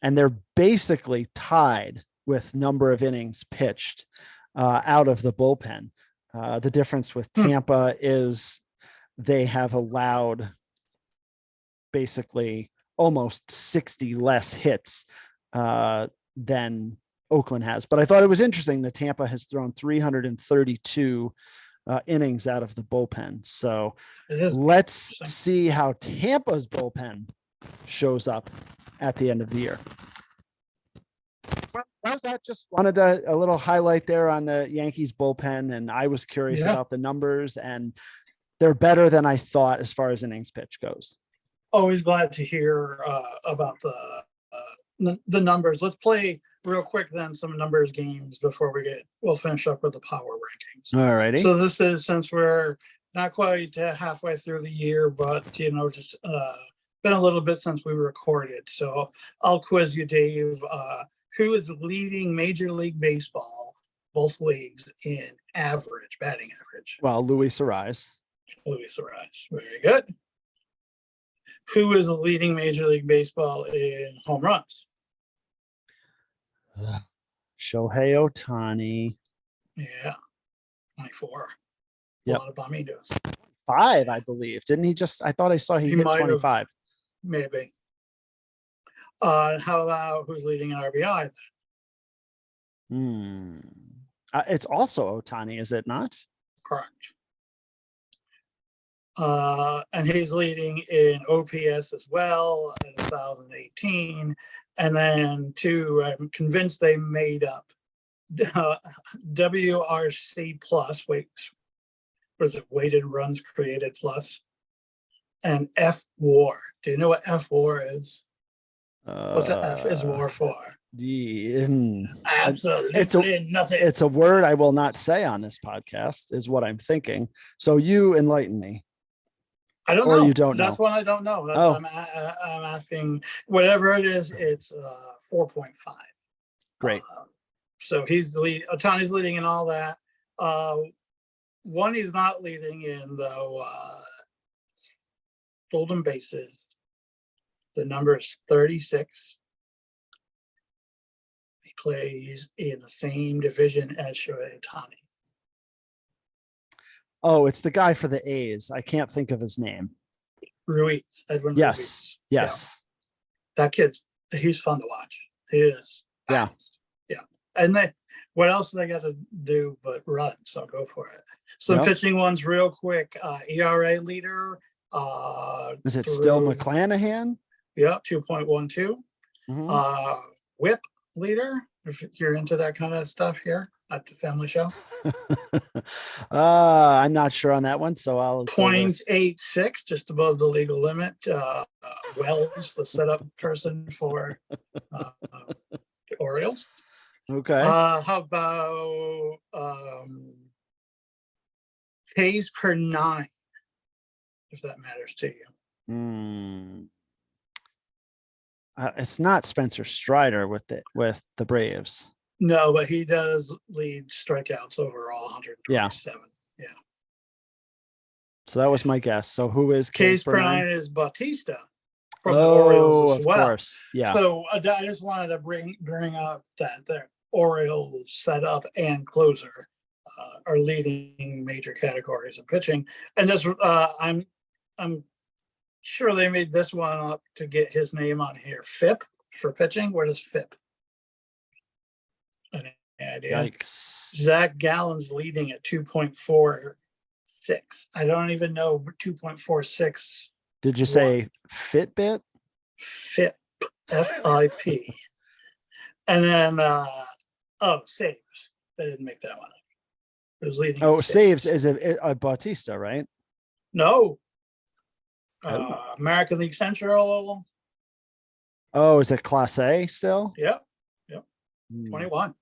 And they're basically tied with number of innings pitched out of the bullpen. The difference with Tampa is they have allowed basically almost 60 less hits than Oakland has. But I thought it was interesting that Tampa has thrown 332 innings out of the bullpen. So let's see how Tampa's bullpen shows up at the end of the year. Well, that was that. Just wanted a little highlight there on the Yankees bullpen, and I was curious about the numbers, and they're better than I thought as far as innings pitch goes. Always glad to hear about the numbers. Let's play real quick then some numbers games before we'll finish up with the power rankings. All righty. So this is, since we're not quite halfway through the year, but just been a little bit since we recorded. So I'll quiz you, Dave. Who is leading Major League Baseball, both leagues, in batting average? Well, Luis Arraez. Luis Arraez. Very good. Who is leading Major League Baseball in home runs? Shohei Ohtani. Yeah, 24. Yep. A lot of Bamitos. 5, I believe. Didn't he just? I thought I saw he hit 25. Maybe. How about who's leading in RBI then? It's also Ohtani, is it not? Correct. And he's leading in OPS as well at 1,018. And then I'm convinced they made up WRC plus. Wait, was it weighted runs created plus? And F WAR. Do you know what F WAR is? What's the F is WAR for? Absolutely nothing. It's a word I will not say on this podcast, is what I'm thinking. So you enlighten me. I don't know. You don't know. That's one I don't know. I'm asking. Whatever it is, it's 4.5. Great. So he's the lead. Ohtani's leading in all that. One he's not leading in, though. Stolen bases. The number is 36. He plays in the same division as Shohei Ohtani. Oh, it's the guy for the A's. I can't think of his name. Ruiz. Edwin Ruiz. Yes. Yeah. That he's fun to watch. He is. Fast. Yeah. And what else do they got to do but run? So go for it. Some pitching ones real quick. ERA leader. Is it still McClanahan? Yeah, 2.12. Mm-hmm. Whip leader, if you're into that kind of stuff here at the family show. I'm not sure on that one, so I'll 0.86, just above the legal limit. Wells, the setup person for the Orioles. Okay. How about Ks per 9, if that matters to you? It's not Spencer Strider with the Braves. No, but he does lead strikeouts overall, 127. Yeah. So that was my guess. So who is Ks per 9 is Bautista from the Orioles as well. Of course. Yeah. So I just wanted to bring up that the Orioles setup and closer are leading major categories in pitching. And this I'm sure they made this one up to get his name on here. FIP for pitching. What is FIP? Any idea? Yikes. Zach Gallen's leading at 2.46. I don't even know 2.46. Did you say Fitbit? FIP. FIP. And then saves. They didn't make that one up. It was leading. Oh, saves is a Bautista, right? No. Oh. American League Central. Oh, is it Class A still? Yep. 21.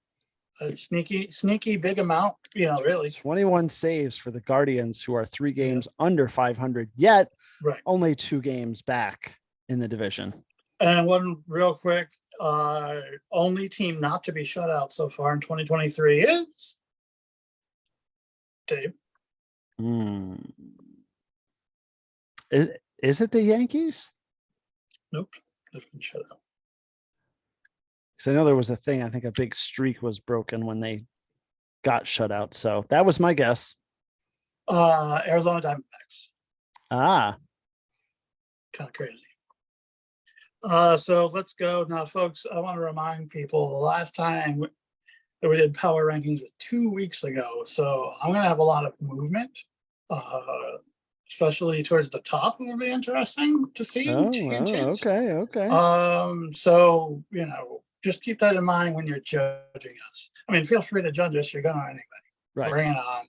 A sneaky big amount, really. 21 saves for the Guardians, who are 3 games under 500, yet Right. only 2 games back in the division. And one real quick, only team not to be shut out so far in 2023 is Dave. Is it the Yankees? Nope, they've been shut out. Because I know there was a thing, I think a big streak was broken when they got shut out. So that was my guess. Arizona Diamondbacks. Ah. Kind of crazy. So let's go now, folks. I want to remind people the last time that we did power rankings was 2 weeks ago. So I'm going to have a lot of movement, especially towards the top. It will be interesting to see. Okay. So, just keep that in mind when you're judging us. I mean, feel free to judge us. You're going to anyway. Right. Bring it on.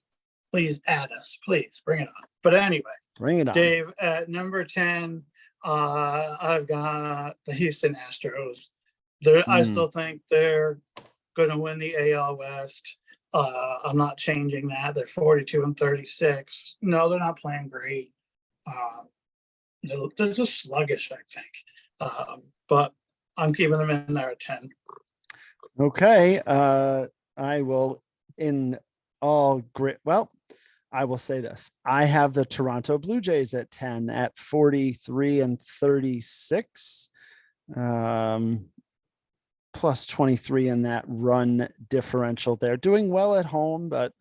Please add us. Please bring it on. But anyway, bring it on. Dave, at number 10, I've got the Houston Astros. I still think they're going to win the AL West. I'm not changing that. They're 42-36. No, they're not playing great. They're just sluggish, I think. But I'm keeping them in there at 10. Okay. I will I will say this. I have the Toronto Blue Jays at 10 at 43-36. Plus 23 in that run differential. They're doing well at home, but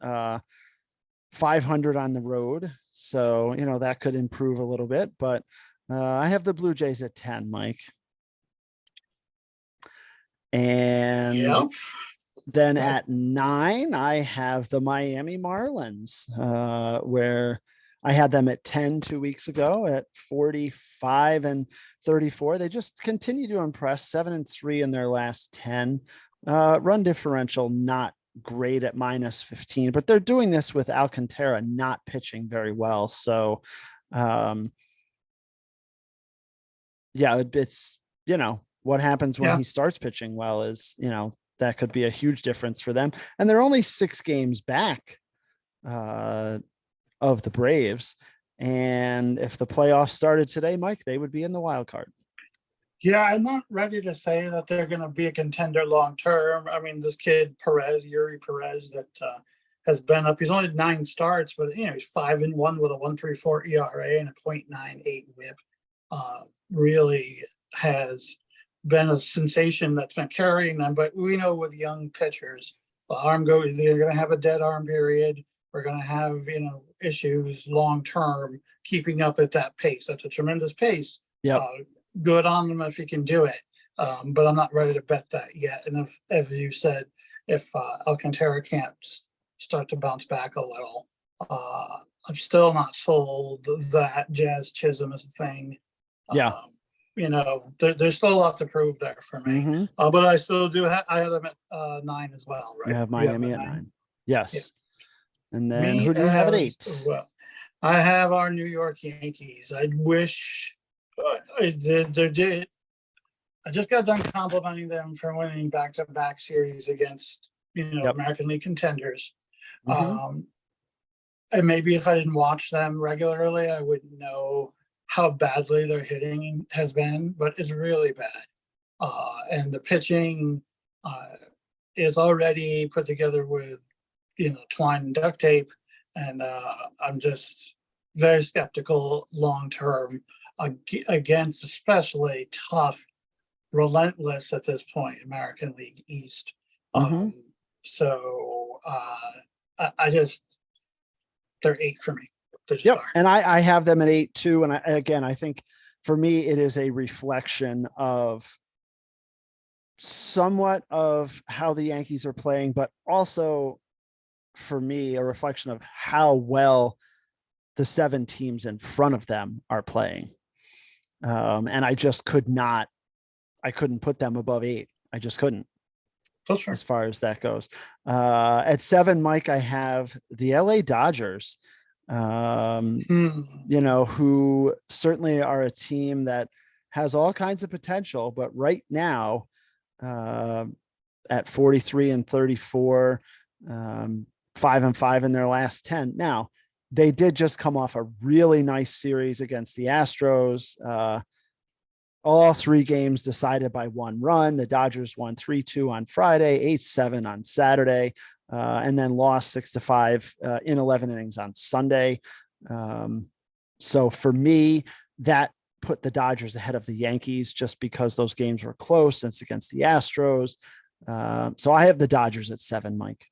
500 on the road. So, that could improve a little bit, but I have the Blue Jays at 10, Mike. And then at 9, I have the Miami Marlins, where I had them at 10 2 weeks ago at 45-34. They just continue to impress, 7-3 in their last 10. Run differential, not great at -15, but they're doing this with Alcantara not pitching very well. So, it's, what happens when he starts pitching well is, that could be a huge difference for them. And they're only 6 games back of the Braves. And if the playoffs started today, Mike, they would be in the wild card. Yeah, I'm not ready to say that they're going to be a contender long term. I mean, this kid Yuri Perez, that has been up. He's only 9 starts, but he's 5-1 with a 1.34 ERA and a .98 WHIP. Really has been a sensation that's been carrying them. But we know with young pitchers, they're going to have a dead arm period. We're going to have issues long term keeping up at that pace. That's a tremendous pace. Yeah. Good on them if you can do it. But I'm not ready to bet that yet. And if, as you said, if Alcantara can't start to bounce back a little, I'm still not sold that Jazz Chisholm is a thing. Yeah. There's still a lot to prove there for me. Mm-hmm. But I still do I have them at 9 as well, right? You have Miami at 9. Yes. Yeah. And then who do you have at 8? Well, I have our New York Yankees. I wish I just got done complimenting them for winning back-to-back series against American League contenders. Mm-hmm. And maybe if I didn't watch them regularly, I wouldn't know how badly their hitting has been, but it's really bad. And the pitching is already put together with twine and duct tape, and I'm just very skeptical long term against especially tough, relentless at this point American League East. Mm-hmm. So I just, they're 8 for me. Yep. And I have them at 8 too. And I think for me, it is a reflection of somewhat of how the Yankees are playing, but also for me, a reflection of how well the 7 teams in front of them are playing. And I just I couldn't put them above 8. I just couldn't. That's fair. As far as that goes. At 7, Mike, I have the LA Dodgers, who certainly are a team that has all kinds of potential, but right now, at 43-34, 5-5 in their last 10. Now, they did just come off a really nice series against the Astros. All 3 games decided by 1 run. The Dodgers won 3-2 on Friday, 8-7 on Saturday, and then lost 6-5 in 11 innings on Sunday. So for me, that put the Dodgers ahead of the Yankees just because those games were close. It's against the Astros. So I have the Dodgers at 7, Mike.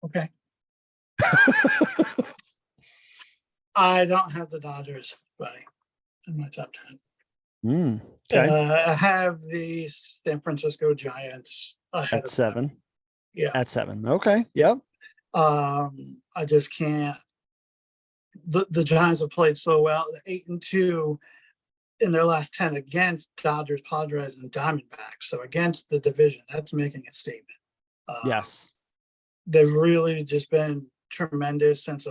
Okay. I don't have the Dodgers, buddy, in my top 10. Okay. I have the San Francisco Giants ahead At 7. them. Yeah. At 7. Okay. Yep. I just can't. The Giants have played so well. 8-2 in their last 10 against Dodgers, Padres, and Diamondbacks. So against the division, that's making a statement. Yes. They've really just been tremendous since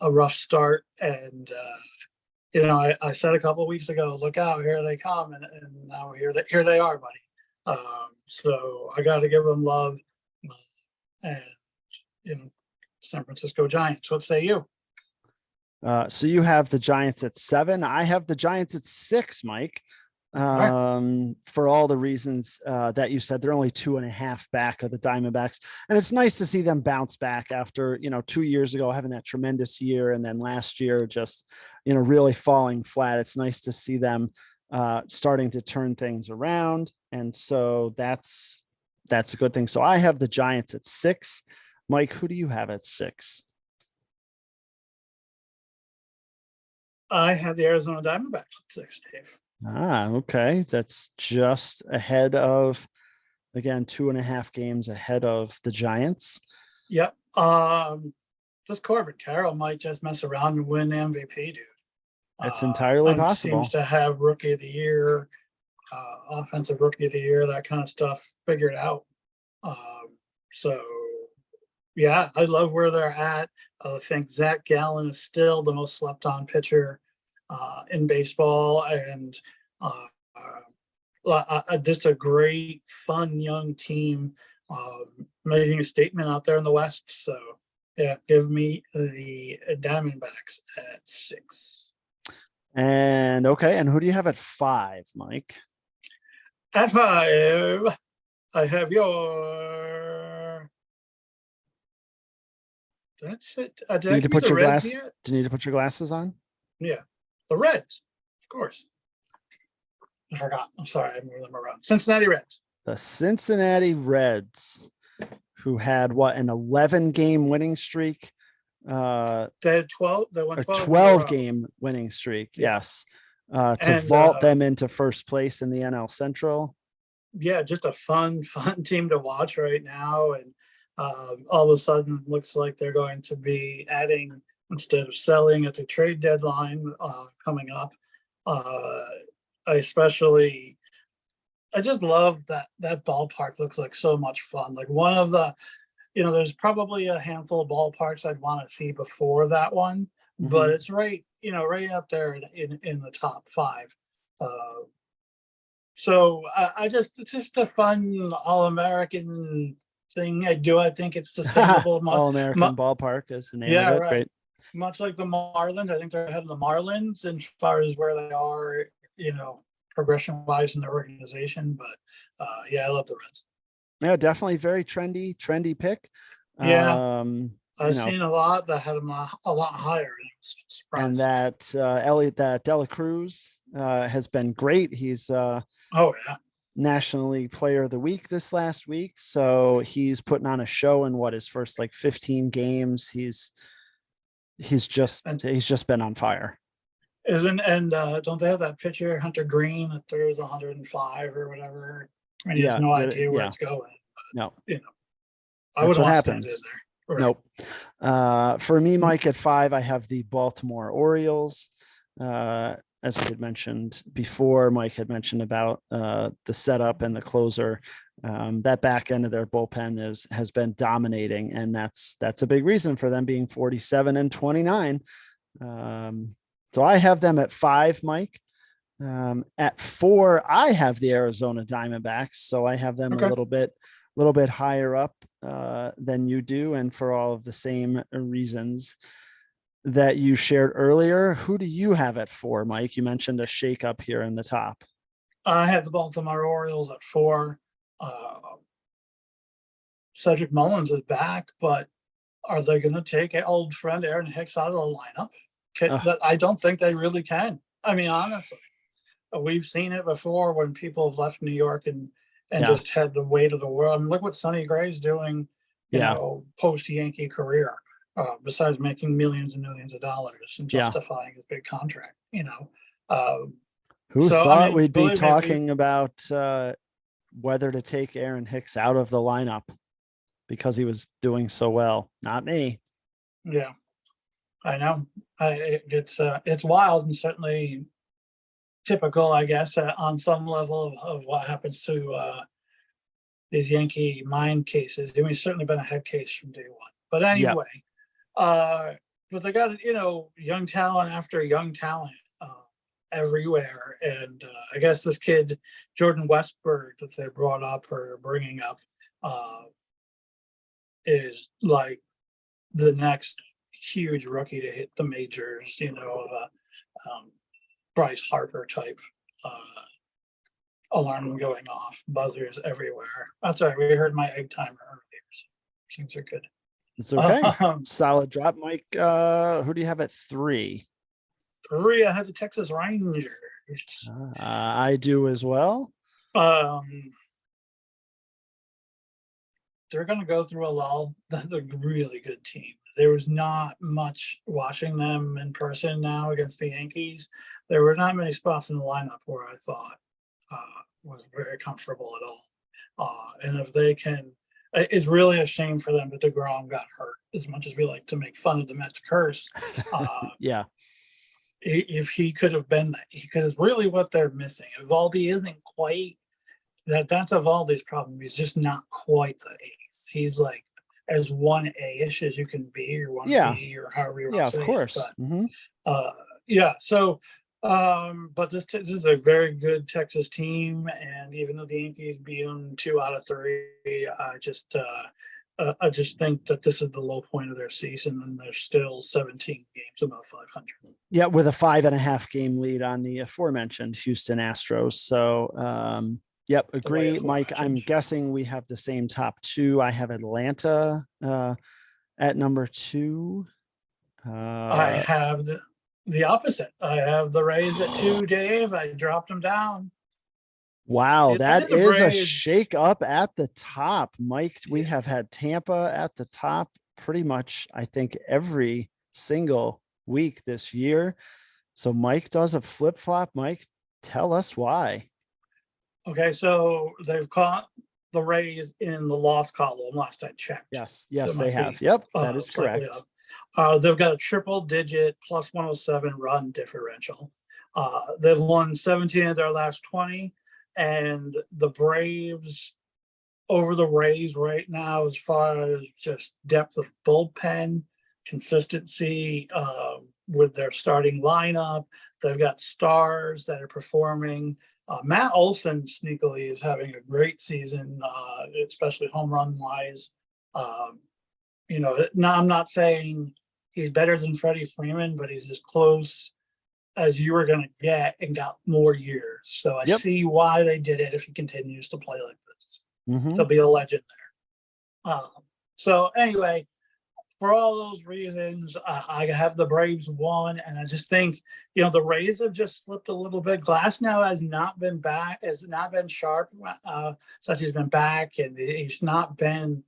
a rough start. And, I said a couple of weeks ago, look out, here they come. And now here they are, buddy. So I got to give them love. And, San Francisco Giants. What say you? So you have the Giants at 7. I have the Giants at 6, Mike. For all the reasons that you said. They're only 2.5 back of the Diamondbacks, and it's nice to see them bounce back after 2 years ago having that tremendous year, and then last year just really falling flat. It's nice to see them starting to turn things around, and so that's a good thing. So I have the Giants at 6. Mike, who do you have at 6? I have the Arizona Diamondbacks at 6, Dave. Okay. That's just ahead of, again, 2.5 games ahead of the Giants. Yep. Just Corbin Carroll might just mess around and win the MVP, dude. That's entirely possible. Seems to have Rookie of the Year, Offensive Rookie of the Year, that kind of stuff figured out. So, yeah, I love where they're at. I think Zach Gallen is still the most slept-on pitcher in baseball, and just a great, fun young team making a statement out there in the West. So, yeah, give me the Diamondbacks at 6. And okay, and who do you have at 5, Mike? At 5, I have your. That's it. Do you need to put your glasses? Do you need to put your glasses on? Yeah, the Reds, of course. I forgot. I'm sorry, I moved them around. Cincinnati Reds. The Cincinnati Reds, who had an 11-game winning streak. They had 12. They won 12-game winning streak. Yes, to vault them into first place in the NL Central. Yeah, just a fun team to watch right now, and all of a sudden looks like they're going to be adding instead of selling at the trade deadline coming up. I just love that ballpark. Looks like so much fun. Like one of the, there's probably a handful of ballparks I'd want to see before that one, but it's right up there in the top 5. So it's just a fun All-American thing. I think it's sustainable. All-American ballpark is the name of it. Right. Great. Much like the Marlins, I think they're ahead of the Marlins as far as where they are, progression-wise in their organization. But yeah, I love the Reds. Yeah, definitely very trendy pick. Yeah, I've seen a lot that had them a lot higher. And that Elliot Dela Cruz has been great. He's National League Player of the Week this last week. So he's putting on a show in his first 15 games. He's He's just been on fire. Don't they have that pitcher, Hunter Green, that throws 105 or whatever? And he has no idea where it's going. No. I would want to stand in there. Right. Nope. For me, Mike, at 5, I have the Baltimore Orioles. As we had mentioned before, Mike had mentioned about the setup and the closer. That back end of their bullpen has been dominating, and that's a big reason for them being 47-29. So I have them at 5, Mike. At 4, I have the Arizona Diamondbacks, so I have them a little bit higher up than you do, and for all of the same reasons that you shared earlier. Who do you have at 4, Mike? You mentioned a shakeup here in the top. I had the Baltimore Orioles at 4. Cedric Mullins is back, but are they going to take old friend Aaron Hicks out of the lineup? I don't think they really can. I mean, honestly, we've seen it before when people have left New York and just had the weight of the world. I mean, look what Sonny Gray's doing, you know, post Yankee career. Besides making millions and millions of dollars and justifying his big contract, Who thought we'd be talking about whether to take Aaron Hicks out of the lineup because he was doing so well? Not me. Yeah, I know. It's wild and certainly typical, I guess, on some level of what happens to these Yankee mind cases. I mean, it's certainly been a head case from day one. But anyway. But they got, young talent after young talent everywhere. And I guess this kid, Jordan Westberg, that they brought up or bringing up is like the next huge rookie to hit the majors, Bryce Harper type alarm going off, buzzers everywhere. That's all right. We heard my egg timer earlier. So things are good. It's okay. Solid drop, Mike. Who do you have at 3? 3, I had the Texas Rangers. I do as well. They're going to go through a lull. That's a really good team. There was not much watching them in person now against the Yankees. There were not many spots in the lineup where I thought was very comfortable at all. And if they can, it's really a shame for them that DeGrom got hurt. As much as we like to make fun of the Mets curse, if he could have been that, because really what they're missing. Evaldi isn't quite that. That's Evaldi's problem. He's just not quite the ace. He's like as 1A-ish as you can be, or 1B, or however you want to say. Yeah, of course. But, so. But this is a very good Texas team, and even though the Yankees beat them 2 out of 3, I just think that this is the low point of their season, and they're still 17 games above 500. Yeah, with a 5.5 game lead on the aforementioned Houston Astros. So, yep, agree, Mike. I'm guessing we have the same top 2. I have Atlanta at number 2. I have the opposite. I have the Rays at 2, Dave. I dropped them down. Wow, that is a shake up at the top, Mike. We have had Tampa at the top pretty much, I think, every single week this year. So Mike does a flip flop. Mike, tell us why. Okay, so they've caught the Rays in the loss column last I checked. Yes, they have. Yep, that is correct. They've got a triple-digit plus 107 run differential. They've won 17 of their last 20, and the Braves over the Rays right now, as far as just depth of bullpen, consistency with their starting lineup. They've got stars that are performing. Matt Olson sneakily is having a great season, especially home run wise. Now I'm not saying he's better than Freddie Freeman, but he's as close as you were going to get and got more years. So I see why they did it if he continues to play like this. He'll be a legend there. So anyway, for all those reasons, I have the Braves 1, and I just think, the Rays have just slipped a little bit. Glasnow has not been back, has not been sharp since he's been back, and he's not been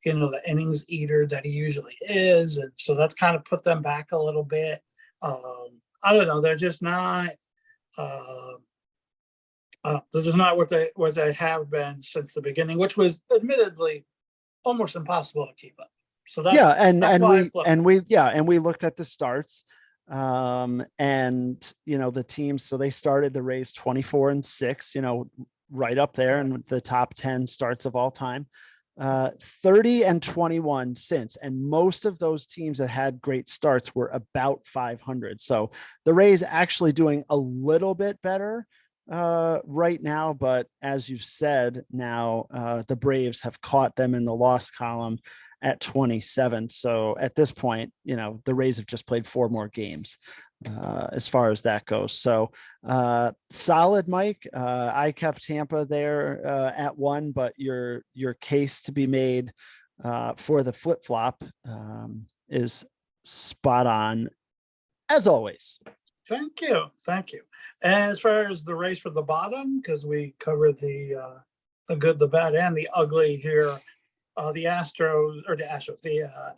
the innings eater that he usually is. And so that's kind of put them back a little bit. I don't know. They're just not, this is not what they have been since the beginning, which was admittedly almost impossible to keep up. So that's we looked at the starts, and the teams. So they started the Rays 24-6, right up there in the top 10 starts of all time. 30-21 since, and most of those teams that had great starts were about 500. So the Rays actually doing a little bit better right now, but as you've said, now the Braves have caught them in the loss column at 27. So at this point, the Rays have just played 4 more games as far as that goes. So solid, Mike. I kept Tampa there at 1, but your case to be made for the flip-flop is spot on as always. Thank you. And as far as the race for the bottom, because we covered the good, the bad, and the ugly here, the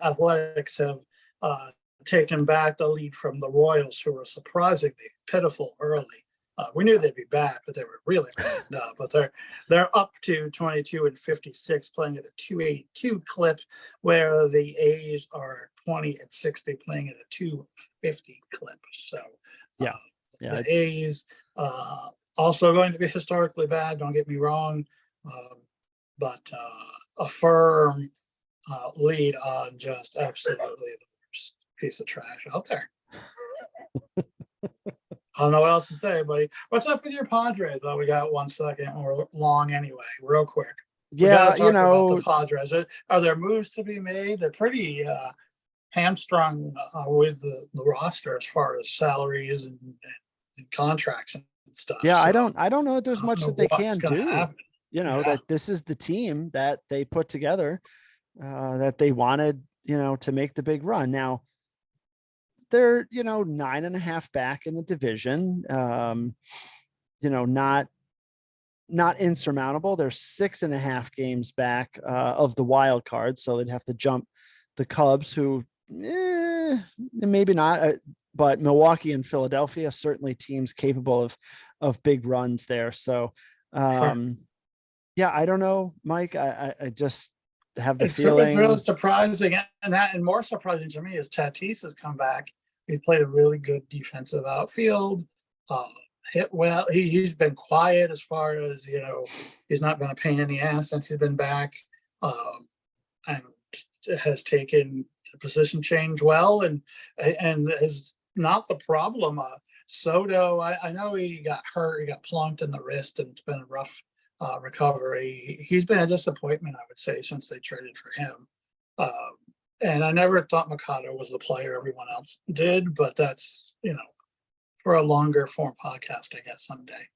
Athletics have taken back the lead from the Royals, who were surprisingly pitiful early. We knew they'd be bad, but they were really bad. No, but they're up to 22-56, playing at a 282 clip, where the A's are 20-60, playing at a 250 clip. So the A's also going to be historically bad. Don't get me wrong, but a firm lead on just absolutely the worst piece of trash out there. I don't know what else to say, buddy. What's up with your Padres? Well, we got 1 second. We're long anyway. Real quick. Yeah, about the Padres. Are there moves to be made? They're pretty hamstrung with the roster as far as salaries and contracts and stuff. Yeah, so, I don't know that there's much that they can do. Happen. That this is the team that they put together, that they wanted, to make the big run. Now they're, 9.5 back in the division, not insurmountable. They're 6.5 games back of the wild card. So they'd have to jump the Cubs, who maybe not, but Milwaukee and Philadelphia, certainly teams capable of big runs there. So, Sure. Yeah, I don't know, Mike. I just have the feeling. It's really surprising, and more surprising to me is Tatis has come back. He's played a really good defensive outfield. Hit well. He's been quiet as far as he's not been a pain in the ass since he's been back, and has taken the position change well, and is not the problem. Soto, I know he got hurt. He got plunked in the wrist, and it's been a rough recovery. He's been a disappointment, I would say, since they traded for him. And I never thought Mikado was the player everyone else did, but that's, for a longer form podcast, I guess, someday.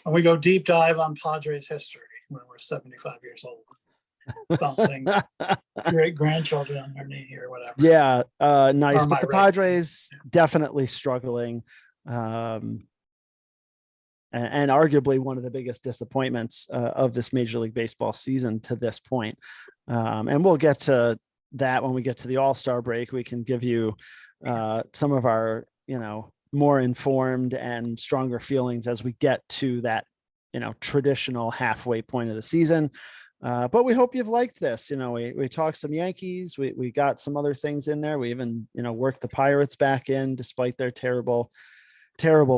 And we go deep dive on Padres history when we're 75 years old. Something great grandchildren on their knee or whatever. Yeah, nice. But the Padres definitely struggling. And arguably one of the biggest disappointments of this Major League Baseball season to this point. And we'll get to that when we get to the All-Star break. We can give you some of our, more informed and stronger feelings as we get to that, traditional halfway point of the season. But we hope you've liked this. We talked some Yankees. We got some other things in there. We even, worked the Pirates back in despite their terrible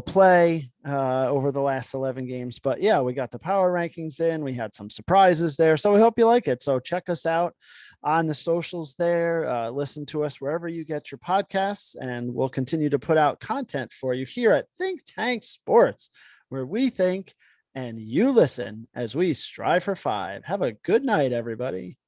play over the last 11 games. But yeah, we got the power rankings in. We had some surprises there. So we hope you like it. So check us out on the socials there. Listen to us wherever you get your podcasts, and we'll continue to put out content for you here at Think Tank Sports, where we think and you listen as we strive for 5. Have a good night, everybody.